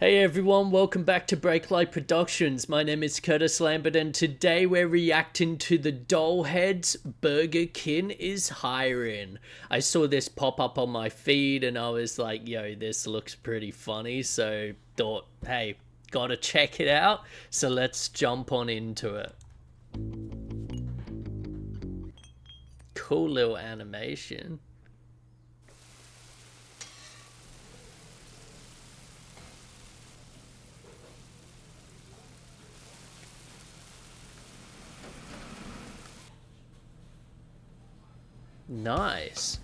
Hey everyone, welcome back to Breaklight Productions. My name is Curtis Lambert and today we're reacting to the DOLLHEADS Burger King is hiring. I saw this pop up on my feed and I was like, yo, this looks pretty funny, so thought, hey, gotta check it out. So let's jump on into it. Cool little animation. Nice.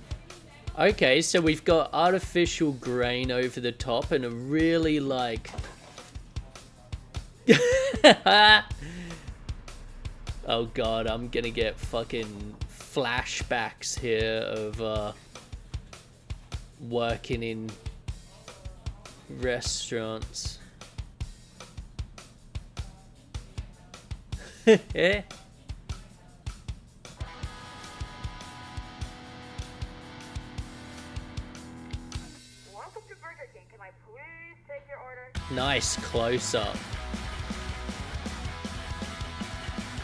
Okay, so we've got artificial grain over the top and a really like... Oh god, I'm gonna get fucking flashbacks here of working in restaurants. Welcome to Burger King. Can I please take your order? Nice close up.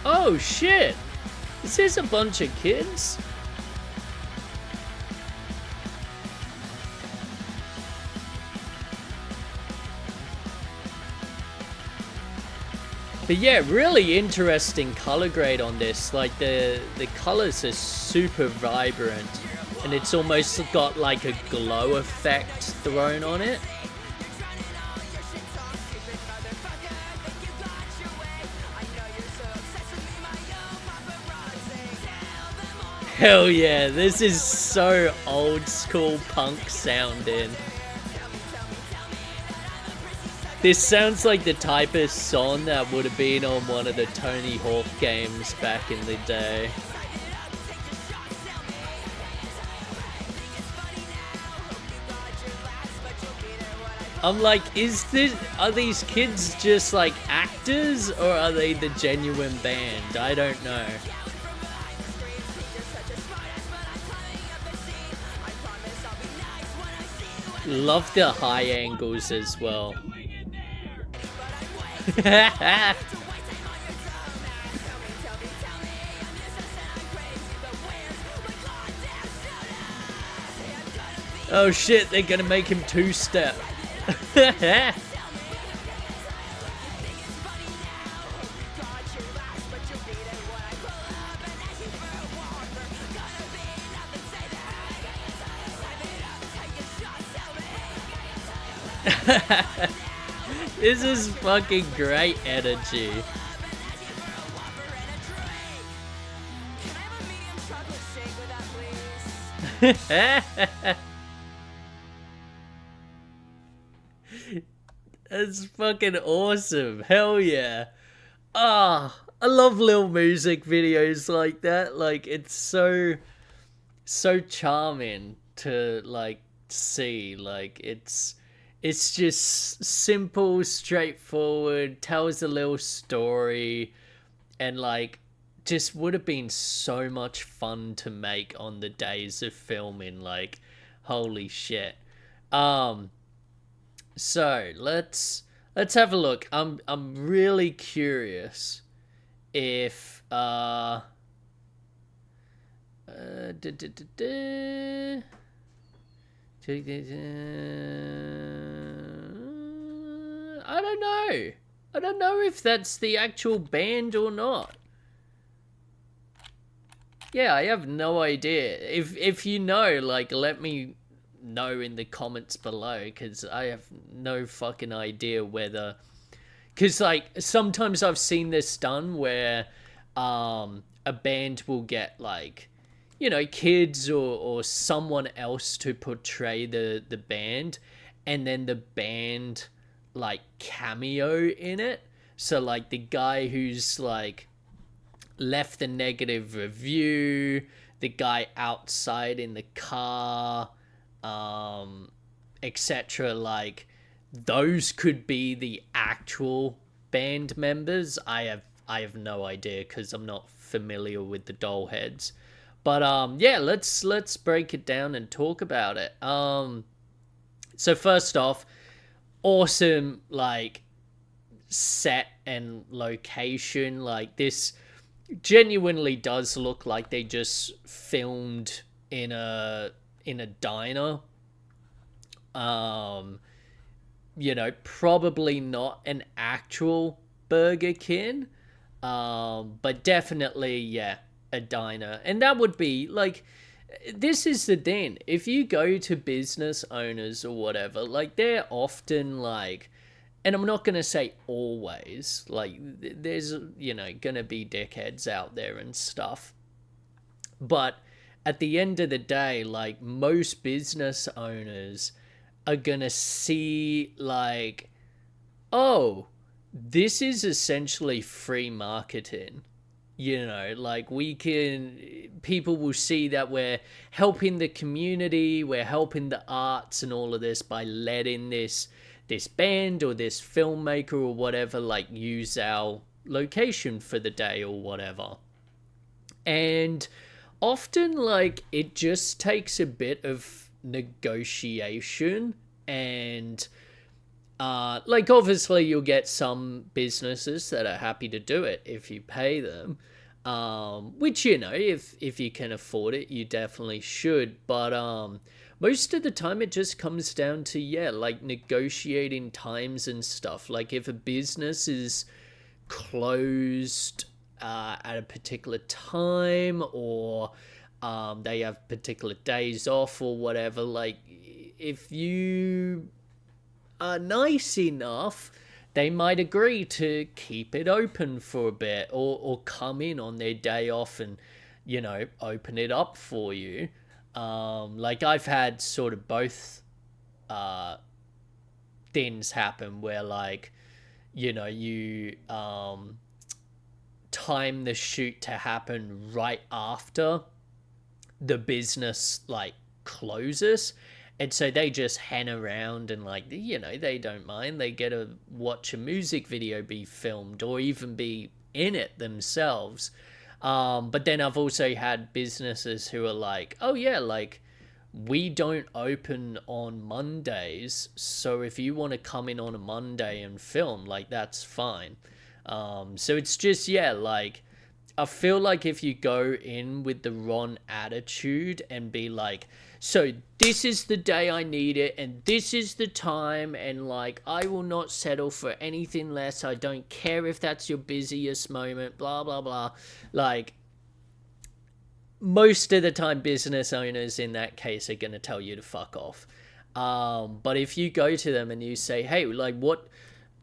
Oh shit! Is this a bunch of kids? But yeah, really interesting color grade on this. Like the colors are super vibrant and it's almost got like a glow effect thrown on it. Hell yeah, this is so old school punk sounding. This sounds like the type of song that would have been on one of the Tony Hawk games back in the day. I'm like, are these kids just like actors or are they the genuine band? I don't know. Love the high angles as well. Oh shit, they're gonna make him two-step. This is fucking great energy. That's fucking awesome. Hell yeah. Ah, I love little music videos like that. Like, it's so charming to like see. Like, it's just simple, straightforward, tells a little story, and like just would have been so much fun to make on the days of filming. Like, holy shit. So let's have a look. I'm really curious if I don't know. I don't know if that's the actual band or not. Yeah, I have no idea. If you know, like, let me know in the comments below, because I have no fucking idea whether... Because, like, sometimes I've seen this done where a band will get, like, you know, kids or someone else to portray the band, and then the band, like, cameo in it. So, like, the guy who's, like, left the negative review, the guy outside in the car, etc. Like, those could be the actual band members. I have no idea because I'm not familiar with the DOLLHEADS. But yeah, let's break it down and talk about it. So first off, awesome, like, set and location. Like, this genuinely does look like they just filmed in a diner. Um, probably not an actual Burger King, but definitely, yeah, a diner. And that would be like, this is the thing. If you go to business owners or whatever, like, they're often like, and I'm not going to say always, like, there's, going to be dickheads out there and stuff. But at the end of the day, like, most business owners are going to see, like, oh, this is essentially free marketing. Like, people will see that we're helping the community, we're helping the arts and all of this by letting this band or this filmmaker or whatever, like, use our location for the day or whatever. And often, like, it just takes a bit of negotiation. And like, obviously you'll get some businesses that are happy to do it if you pay them, which, if you can afford it, you definitely should. But most of the time it just comes down to, yeah, like, negotiating times and stuff. Like, if a business is closed at a particular time, or they have particular days off or whatever, like, if you are nice enough, they might agree to keep it open for a bit, or come in on their day off and, open it up for you. Like, I've had sort of both things happen where, like, you time the shoot to happen right after the business, like, closes, and so they just hang around and, like, they don't mind. They get to watch a music video be filmed, or even be in it themselves. But then I've also had businesses who are like, oh yeah, like, we don't open on Mondays, so if you want to come in on a Monday and film, like, that's fine. So it's just, yeah, like, I feel like if you go in with the wrong attitude and be like, so this is the day I need it, and this is the time, and, like, I will not settle for anything less. I don't care if that's your busiest moment, blah, blah, blah. Like, most of the time, business owners in that case are going to tell you to fuck off. But if you go to them and you say, hey, like, what,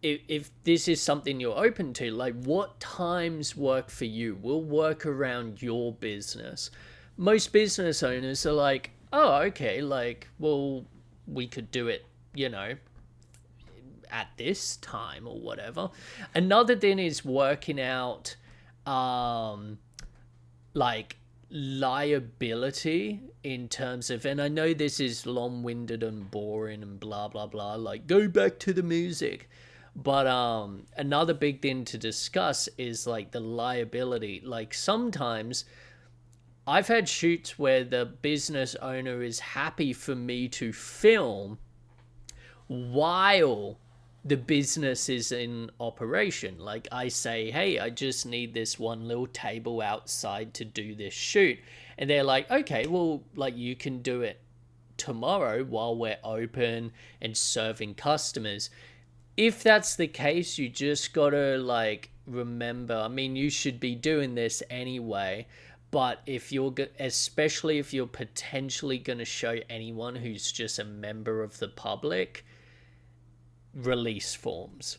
if this is something you're open to, like, what times work for you? We'll work around your business. Most business owners are like, oh, okay, like, well, we could do it, at this time or whatever. Another thing is working out, like, liability in terms of, and I know this is long-winded and boring and blah blah blah, like, go back to the music, but another big thing to discuss is, like, the liability. Like, sometimes I've had shoots where the business owner is happy for me to film while the business is in operation. Like, I say, hey, I just need this one little table outside to do this shoot. And they're like, okay, well, like, you can do it tomorrow while we're open and serving customers. If that's the case, you just gotta, like, remember, I mean, you should be doing this anyway, but if you're, especially if you're potentially gonna show anyone who's just a member of the public, release forms.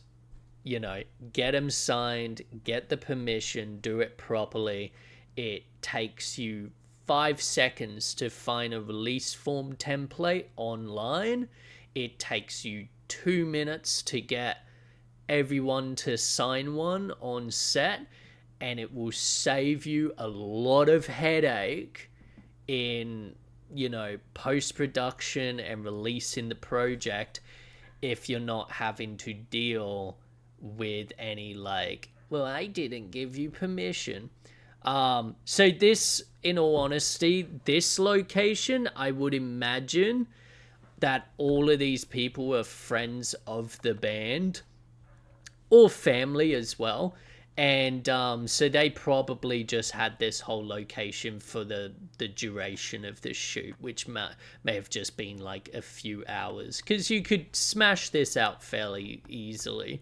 Get them signed, get the permission, do it properly. It takes you 5 seconds to find a release form template online. It takes you 2 minutes to get everyone to sign one on set, and it will save you a lot of headache in, post-production and releasing the project, if you're not having to deal with any, like, well, I didn't give you permission. So this, in all honesty, this location, I would imagine, that all of these people were friends of the band or family as well. And so they probably just had this whole location for the duration of the shoot, which may have just been like a few hours, because you could smash this out fairly easily.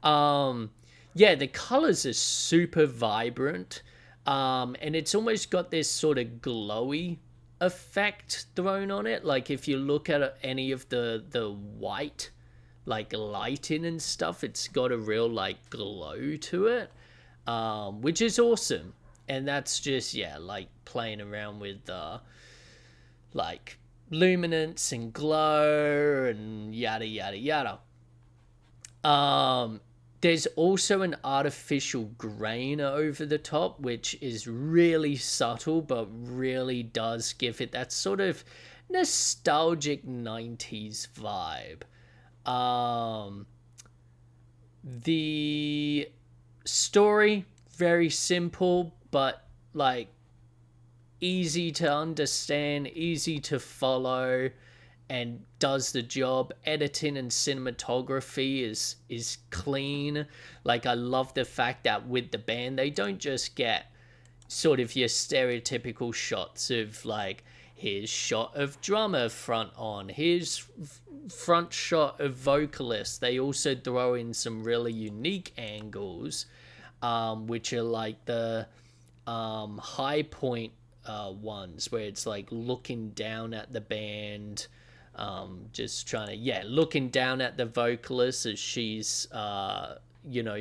Yeah, the colors are super vibrant, and it's almost got this sort of glowy effect thrown on it. Like if you look at any of the white like lighting and stuff, it's got a real like glow to it, which is awesome. And that's just, yeah, like playing around with like luminance and glow and yada yada yada. There's also an artificial grain over the top, which is really subtle but really does give it that sort of nostalgic 90s vibe. The story, very simple, but like easy to understand, easy to follow, and does the job. Editing and cinematography is clean. Like I love the fact that with the band they don't just get sort of your stereotypical shots of like, here's shot of drummer front on, here's front shot of vocalist. They also throw in some really unique angles, which are like the high point ones where it's like looking down at the band, just trying to, yeah, looking down at the vocalist as she's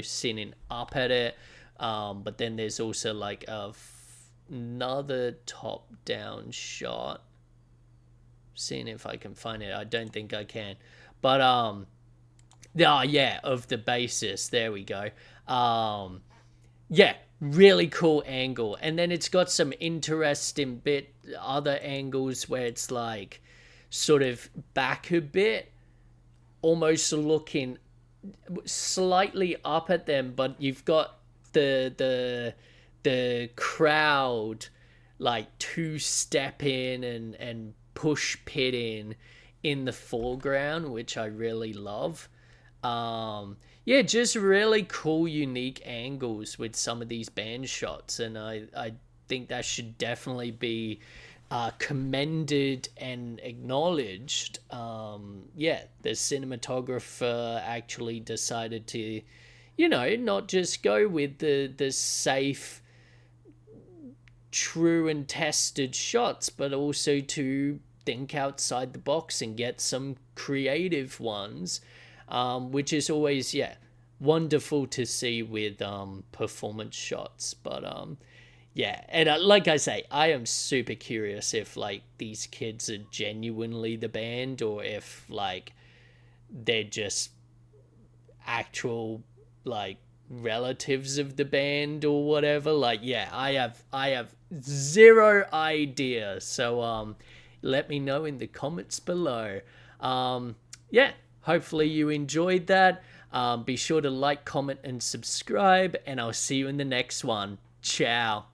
sitting up at it. But then there's also like another top down shot, seeing if I can find it. I don't think I can, but yeah, of the bassist. There we go. Yeah, really cool angle. And then it's got some interesting other angles where it's like sort of back a bit, almost looking slightly up at them, but you've got the crowd like two-step in and push pit in the foreground, which I really love. Yeah, just really cool, unique angles with some of these band shots, and I think that should definitely be commended and acknowledged. Yeah, the cinematographer actually decided to, not just go with the safe, true and tested shots, but also to think outside the box and get some creative ones, which is always, yeah, wonderful to see with performance shots. But yeah, and like I say, I am super curious if like these kids are genuinely the band, or if like they're just actual like relatives of the band or whatever. Like, yeah, I have zero idea. So let me know in the comments below. Yeah, hopefully you enjoyed that. Be sure to like, comment, and subscribe, and I'll see you in the next one. Ciao.